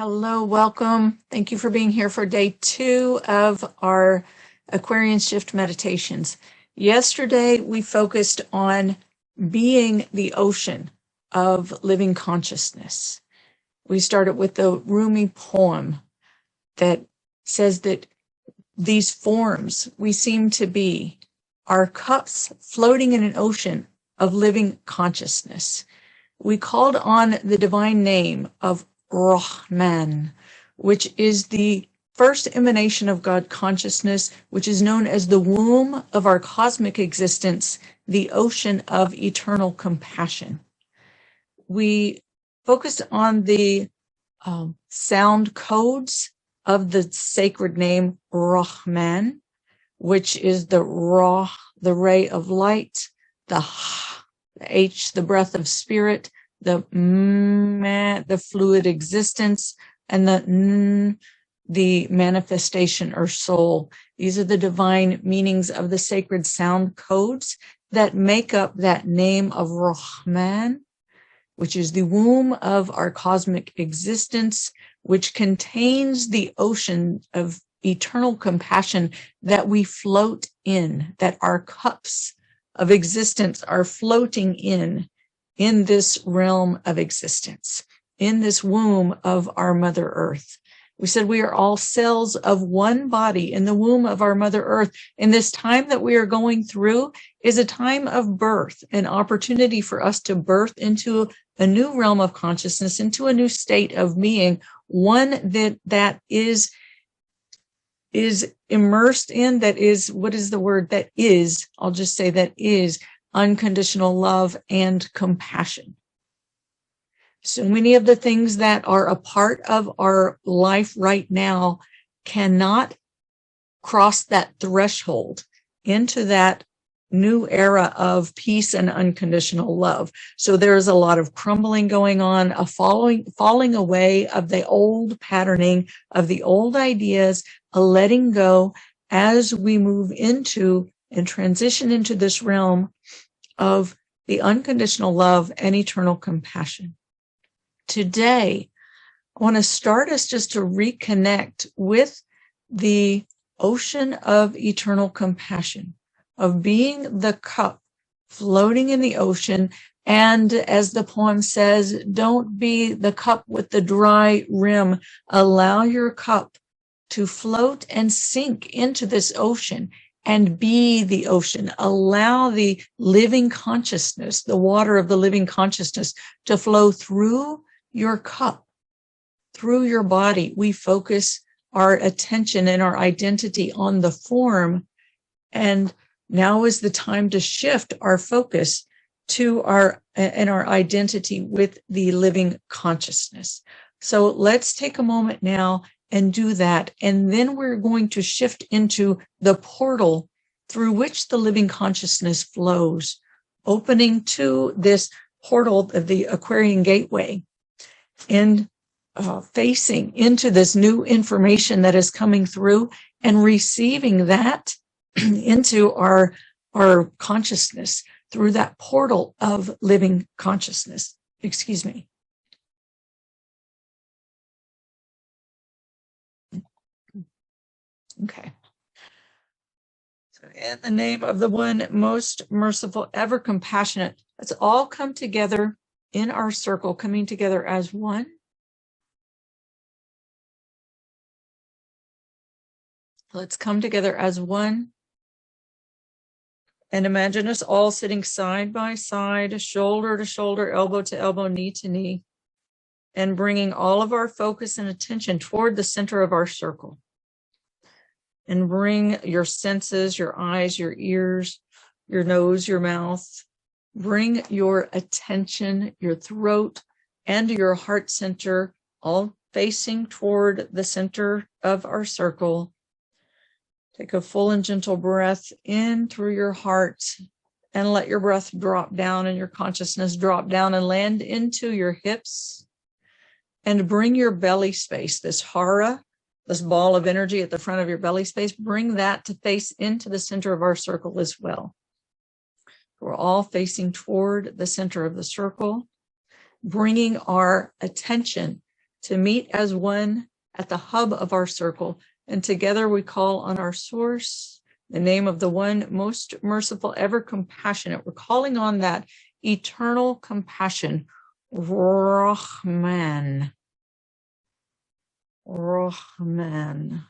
Hello, welcome. Thank you for being here for day 2 of our Aquarian Shift meditations. Yesterday, we focused on being the ocean of living consciousness. We started with the Rumi poem that says that these forms we seem to be are cups floating in an ocean of living consciousness. We called on the divine name of Rahman, which is the first emanation of God consciousness, which is known as the womb of our cosmic existence, the ocean of eternal compassion. We focused on the sound codes of the sacred name Rahman, which is the Ra, the ray of light, the H, the breath of spirit, the the fluid existence, and the manifestation or soul. These are the divine meanings of the sacred sound codes that make up that name of Rahman, which is the womb of our cosmic existence, which contains the ocean of eternal compassion that we float in, that our cups of existence are floating in this realm of existence, in this womb of our Mother Earth. We said we are all cells of one body in the womb of our Mother Earth. And this time that we are going through is a time of birth, an opportunity for us to birth into a new realm of consciousness, into a new state of being, one that is immersed in, that is, what is the word? That is, I'll just say that is unconditional love and compassion. So many of the things that are a part of our life right now cannot cross that threshold into that new era of peace and unconditional love. So there's a lot of crumbling going on, a falling away of the old patterning, of the old ideas, a letting go as we move into and transition into this realm of the unconditional love and eternal compassion. Today, I want to start us just to reconnect with the ocean of eternal compassion, of being the cup floating in the ocean. And as the poem says, don't be the cup with the dry rim. Allow your cup to float and sink into this ocean and be the ocean. Allow the living consciousness, the water of the living consciousness, to flow through your cup, through your body. We focus our attention and our identity on the form, and now is the time to shift our focus to our identity with the living consciousness. So let's take a moment now and do that. And then we're going to shift into the portal through which the living consciousness flows, opening to this portal of the Aquarian gateway and facing into this new information that is coming through and receiving that into our consciousness through that portal of living consciousness. Excuse me. Okay. So in the name of the one most merciful, ever compassionate, let's all come together in our circle, coming together as one. Let's come together as one. And imagine us all sitting side by side, shoulder to shoulder, elbow to elbow, knee to knee, and bringing all of our focus and attention toward the center of our circle. And bring your senses, your eyes, your ears, your nose, your mouth. Bring your attention, your throat, and your heart center, all facing toward the center of our circle. Take a full and gentle breath in through your heart and let your breath drop down and your consciousness drop down and land into your hips. And bring your belly space, this hara, this ball of energy at the front of your belly space, bring that to face into the center of our circle as well. We're all facing toward the center of the circle, bringing our attention to meet as one at the hub of our circle. And together we call on our source, the name of the one most merciful, ever compassionate. We're calling on that eternal compassion, Rahman. Rahman.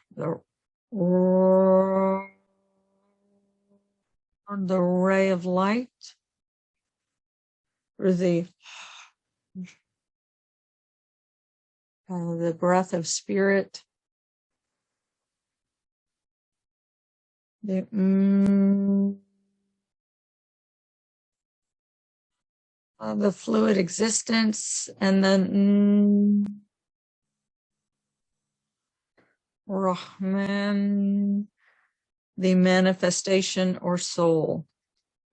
The ray of light, or the breath of spirit, the fluid existence, and then Rahman, the manifestation or soul.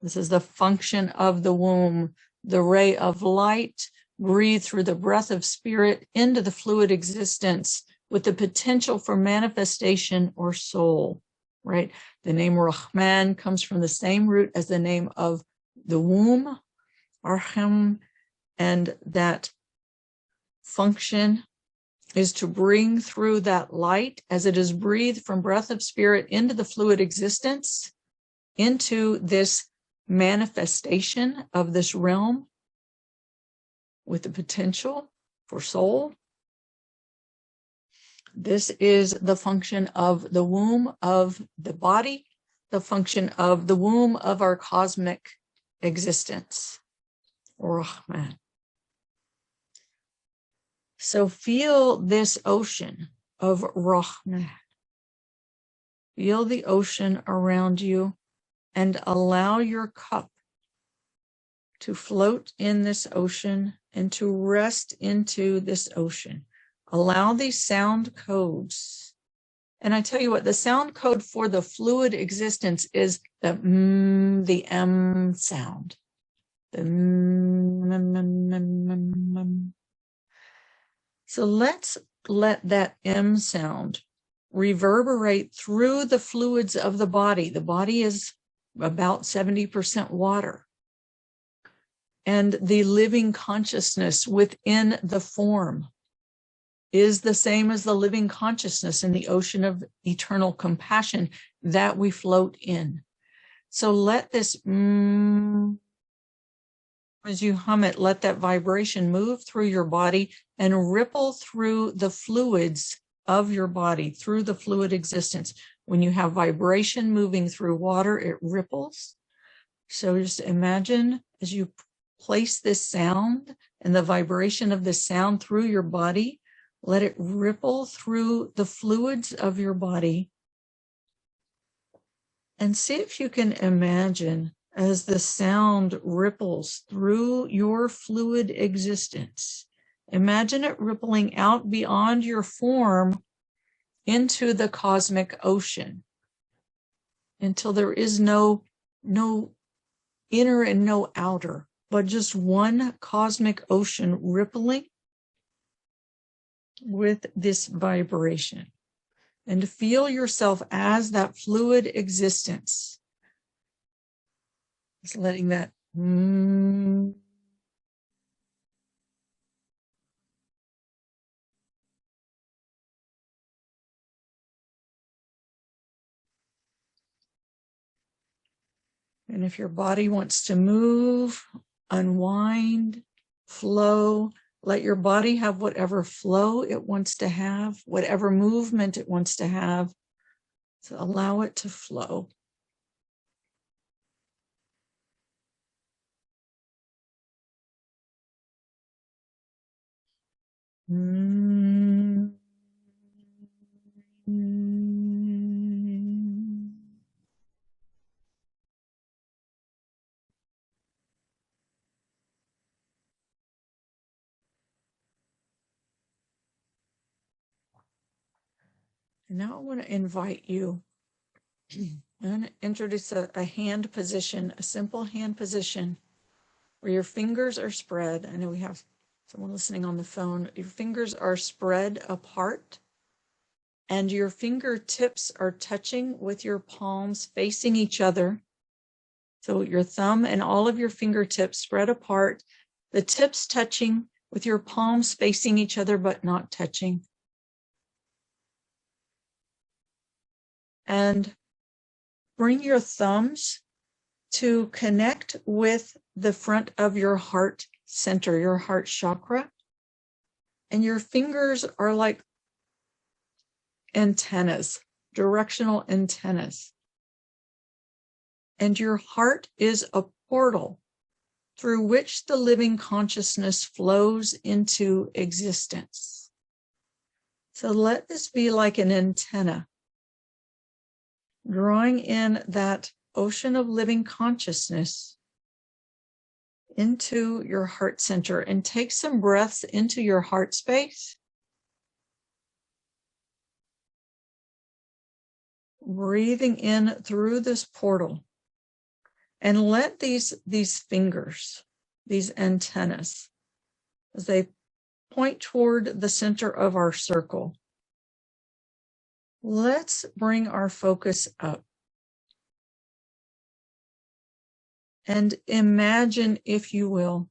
This is the function of the womb, the ray of light, breathe through the breath of spirit into the fluid existence with the potential for manifestation or soul, right? The name Rahman comes from the same root as the name of the womb, Arham, and that function is to bring through that light as it is breathed from breath of spirit into the fluid existence, into this manifestation of this realm with the potential for soul. This is the function of the womb of the body, the function of the womb of our cosmic existence, Rahman. So feel this ocean of Rahman. Feel the ocean around you and allow your cup to float in this ocean and to rest into this ocean. Allow these sound codes. And I tell you what, the sound code for the fluid existence is the M sound. The So let's let that M sound reverberate through the fluids of the body. The body is about 70% water. And the living consciousness within the form is the same as the living consciousness in the ocean of eternal compassion that we float in. So let this, as you hum it, let that vibration move through your body and ripple through the fluids of your body, through the fluid existence. When you have vibration moving through water, it ripples. So just imagine as you place this sound and the vibration of this sound through your body, let it ripple through the fluids of your body. And see if you can imagine as the sound ripples through your fluid existence. Imagine it rippling out beyond your form into the cosmic ocean until there is no inner and no outer, but just one cosmic ocean rippling with this vibration. And feel yourself as that fluid existence. Just letting that And if your body wants to move, unwind, flow, let your body have whatever flow it wants to have, whatever movement it wants to have. So allow it to flow. And now I want to invite you. I'm going to introduce a hand position, a simple hand position where your fingers are spread. I know we have someone listening on the phone. Your fingers are spread apart and your fingertips are touching with your palms facing each other. So your thumb and all of your fingertips spread apart, the tips touching, with your palms facing each other but not touching. And bring your thumbs to connect with the front of your heart center, your heart chakra. And your fingers are like antennas, directional antennas. And your heart is a portal through which the living consciousness flows into existence. So let this be like an antenna, drawing in that ocean of living consciousness into your heart center. And take some breaths into your heart space. Breathing in through this portal. And let these fingers, these antennas, as they point toward the center of our circle, let's bring our focus up. And imagine, if you will,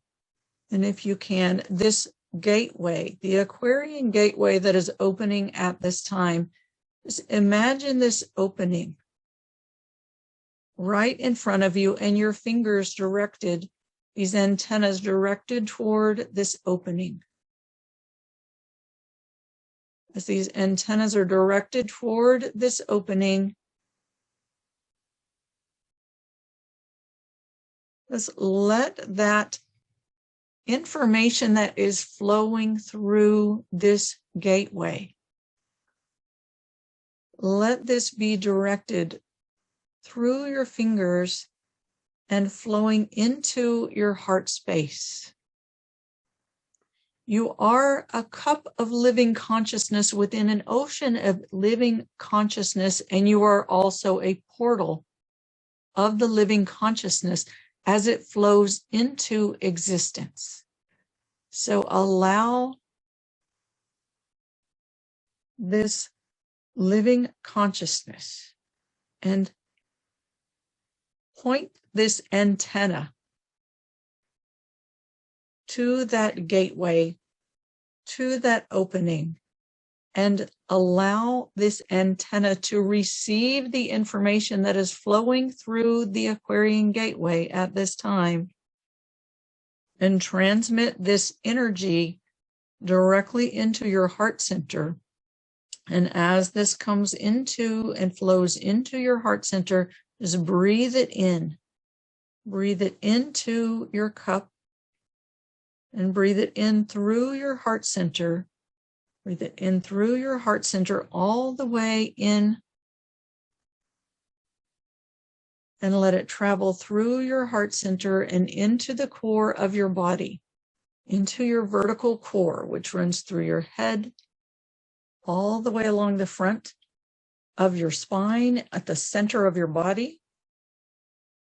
and if you can, this gateway, the Aquarian gateway that is opening at this time. Just imagine this opening right in front of you, and your fingers directed, these antennas directed toward this opening. As these antennas are directed toward this opening, just let that information that is flowing through this gateway, let this be directed through your fingers and flowing into your heart space. You are a cup of living consciousness within an ocean of living consciousness, and you are also a portal of the living consciousness as it flows into existence. So allow this living consciousness and point this antenna to that gateway, to that opening, and allow this antenna to receive the information that is flowing through the Aquarian gateway at this time, and transmit this energy directly into your heart center. And as this comes into and flows into your heart center, just breathe it in. Breathe it into your cup and breathe it in through your heart center. Breathe it in through your heart center all the way in, and let it travel through your heart center and into the core of your body, into your vertical core, which runs through your head, all the way along the front of your spine, at the center of your body,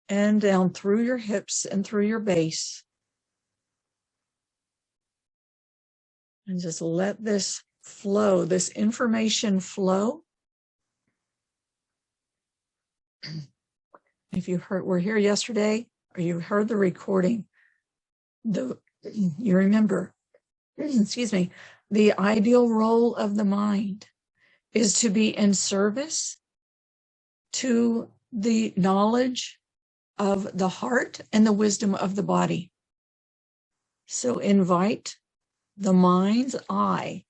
and down through your hips and through your base. And just let this flow, this information flow. If you were here yesterday, or you heard the recording, you remember, excuse me, the ideal role of the mind is to be in service to the knowledge of the heart and the wisdom of the body. So invite the mind's eye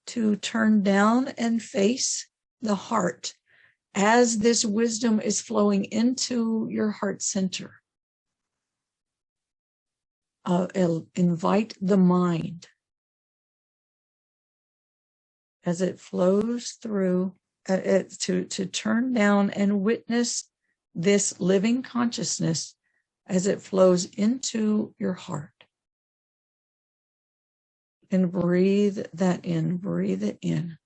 to turn down and face the heart as this wisdom is flowing into your heart center. Invite the mind as it flows through to turn down and witness this living consciousness as it flows into your heart. And breathe that in, breathe it in.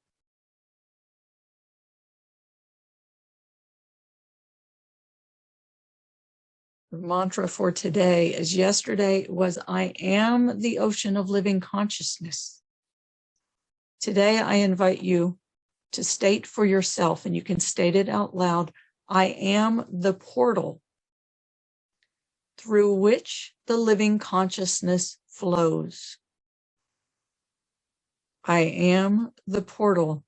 The mantra for today, as yesterday was, I am the ocean of living consciousness. Today, I invite you to state for yourself, and you can state it out loud, I am the portal through which the living consciousness flows. I am the portal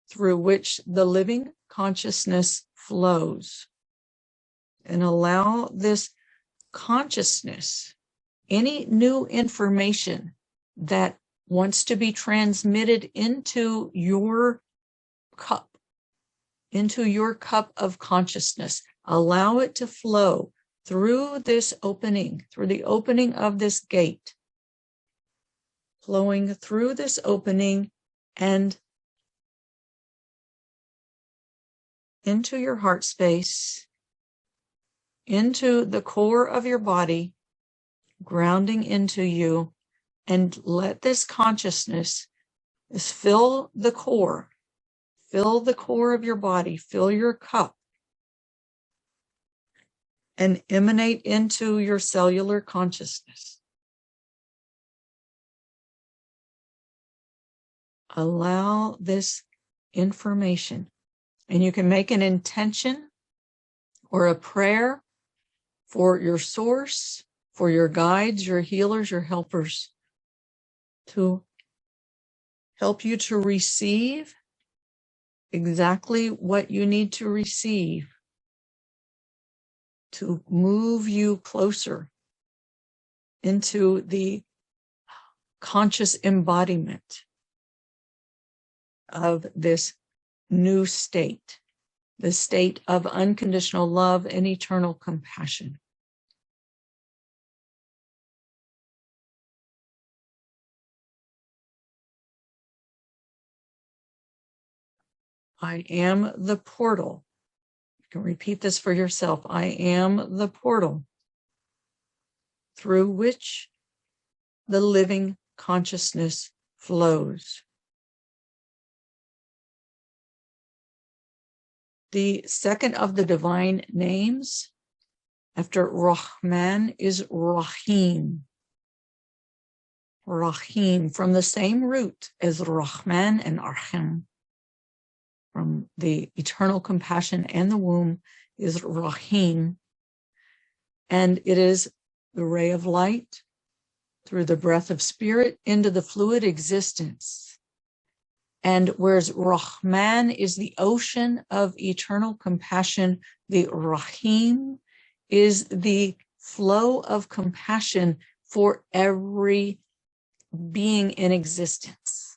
through which the living consciousness flows. And allow this consciousness, any new information that wants to be transmitted into your cup of consciousness, allow it to flow through this opening, through the opening of this gate, flowing through this opening and into your heart space, into the core of your body, grounding into you, and let this consciousness fill the core of your body, fill your cup, and emanate into your cellular consciousness. Allow this information, and you can make an intention or a prayer for your source, for your guides, your healers, your helpers, to help you to receive exactly what you need to receive, to move you closer into the conscious embodiment of this new state, the state of unconditional love and eternal compassion. I am the portal. You can repeat this for yourself. I am the portal through which the living consciousness flows. The second of the divine names after Rahman is Rahim. Rahim, from the same root as Rahman and Arham, from the eternal compassion and the womb, is Rahim. And it is the ray of light through the breath of spirit into the fluid existence. And whereas Rahman is the ocean of eternal compassion, the Rahim is the flow of compassion for every being in existence,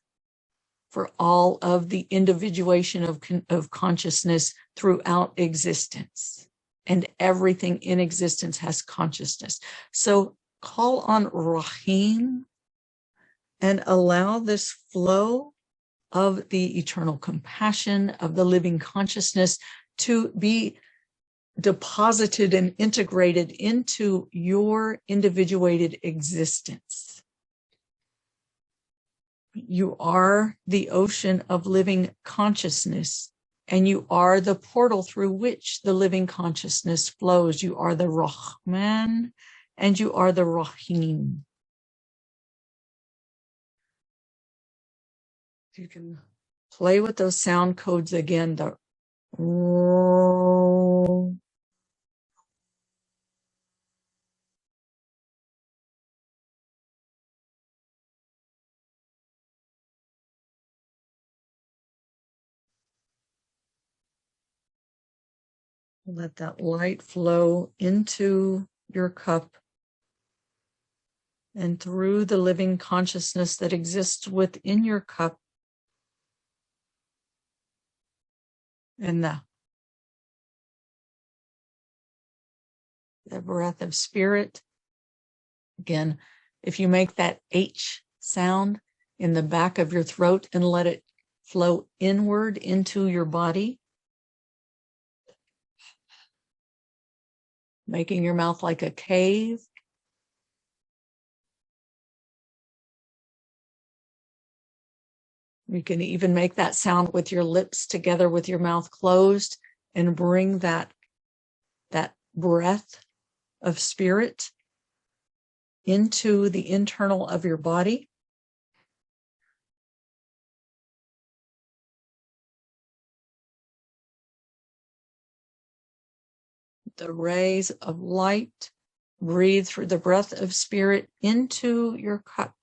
for all of the individuation of consciousness throughout existence. And everything in existence has consciousness. So call on Rahim and allow this flow of the eternal compassion of the living consciousness to be deposited and integrated into your individuated existence. You are the ocean of living consciousness, and you are the portal through which the living consciousness flows. You are the Rahman and you are the Rahim. You can play with those sound codes again. The let that light flow into your cup and through the living consciousness that exists within your cup. And the breath of spirit. Again, if you make that H sound in the back of your throat and let it flow inward into your body, making your mouth like a cave. You can even make that sound with your lips together with your mouth closed and bring that breath of spirit into the internal of your body. The rays of light breathe through the breath of spirit into your cup.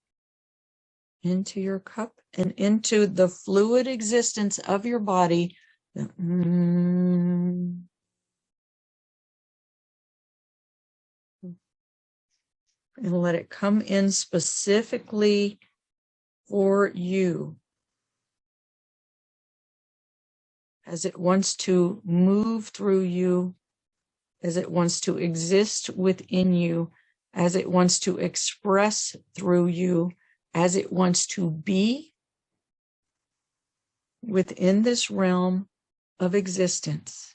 into your cup and into the fluid existence of your body. And let it come in specifically for you as it wants to move through you, as it wants to exist within you, as it wants to express through you, as it wants to be within this realm of existence.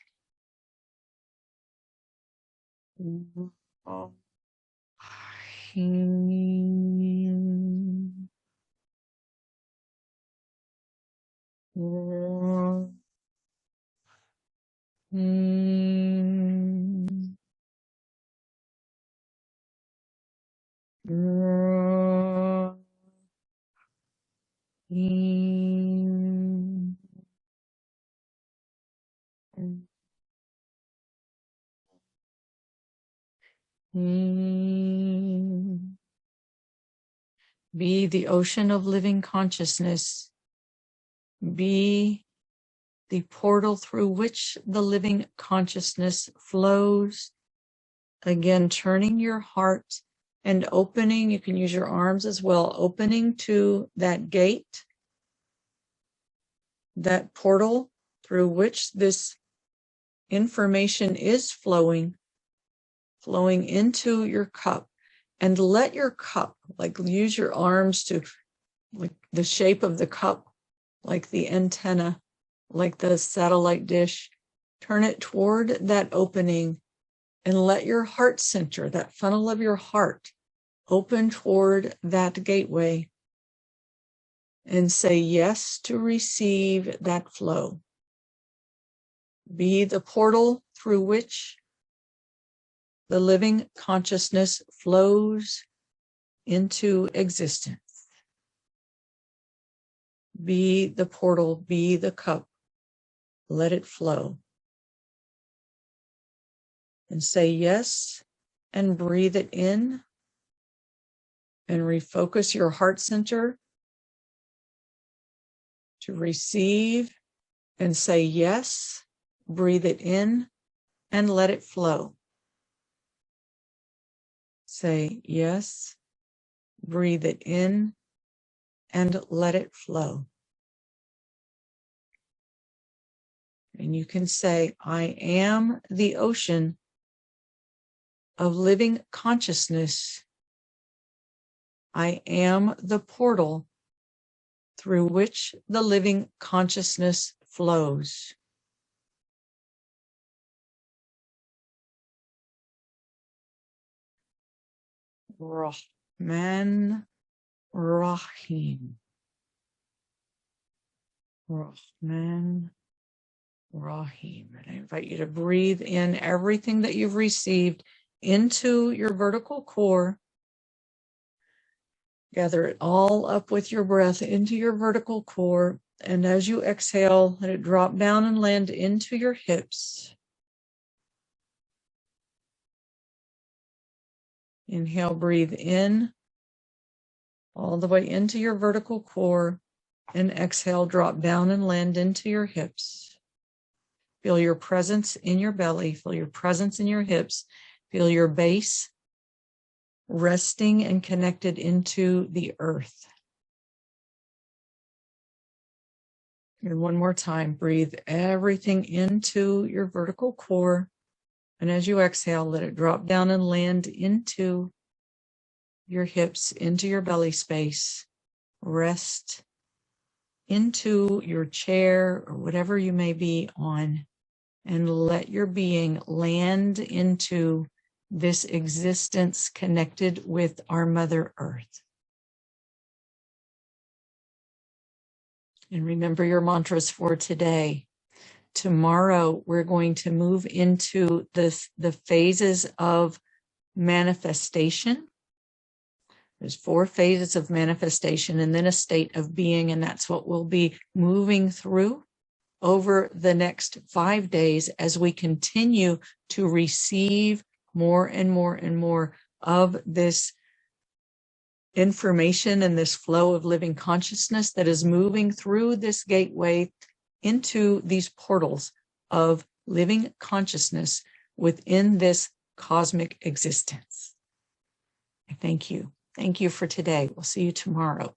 Be the ocean of living consciousness. Be the portal through which the living consciousness flows. Again, turning your heart and opening, you can use your arms as well, opening to that gate, that portal through which this information is flowing into your cup. And let your cup, like use your arms to, like the shape of the cup, like the antenna, like the satellite dish, turn it toward that opening and let your heart center, that funnel of your heart, open toward that gateway and say yes to receive that flow. Be the portal through which the living consciousness flows into existence. Be the portal, be the cup. Let it flow. And say yes and breathe it in and refocus your heart center to receive and say yes, breathe it in and let it flow. Say yes, breathe it in and let it flow. And you can say, I am the ocean of living consciousness. I am the portal through which the living consciousness flows. Rahman Rahim. Rahman Rahim. And I invite you to breathe in everything that you've received into your vertical core. Gather it all up with your breath into your vertical core. And as you exhale, let it drop down and land into your hips. Inhale, breathe in all the way into your vertical core. And exhale, drop down and land into your hips. Feel your presence in your belly. Feel your presence in your hips. Feel your base resting and connected into the earth. And one more time, breathe everything into your vertical core. And as you exhale, let it drop down and land into your hips, into your belly space. Rest into your chair or whatever you may be on. And let your being land into this existence connected with our Mother Earth. And remember your mantras for today. Tomorrow, we're going to move into the phases of manifestation. There's 4 phases of manifestation and then a state of being, and that's what we'll be moving through over the next 5 days as we continue to receive more and more and more of this information and this flow of living consciousness that is moving through this gateway into these portals of living consciousness within this cosmic existence. I thank you. Thank you for today. We'll see you tomorrow.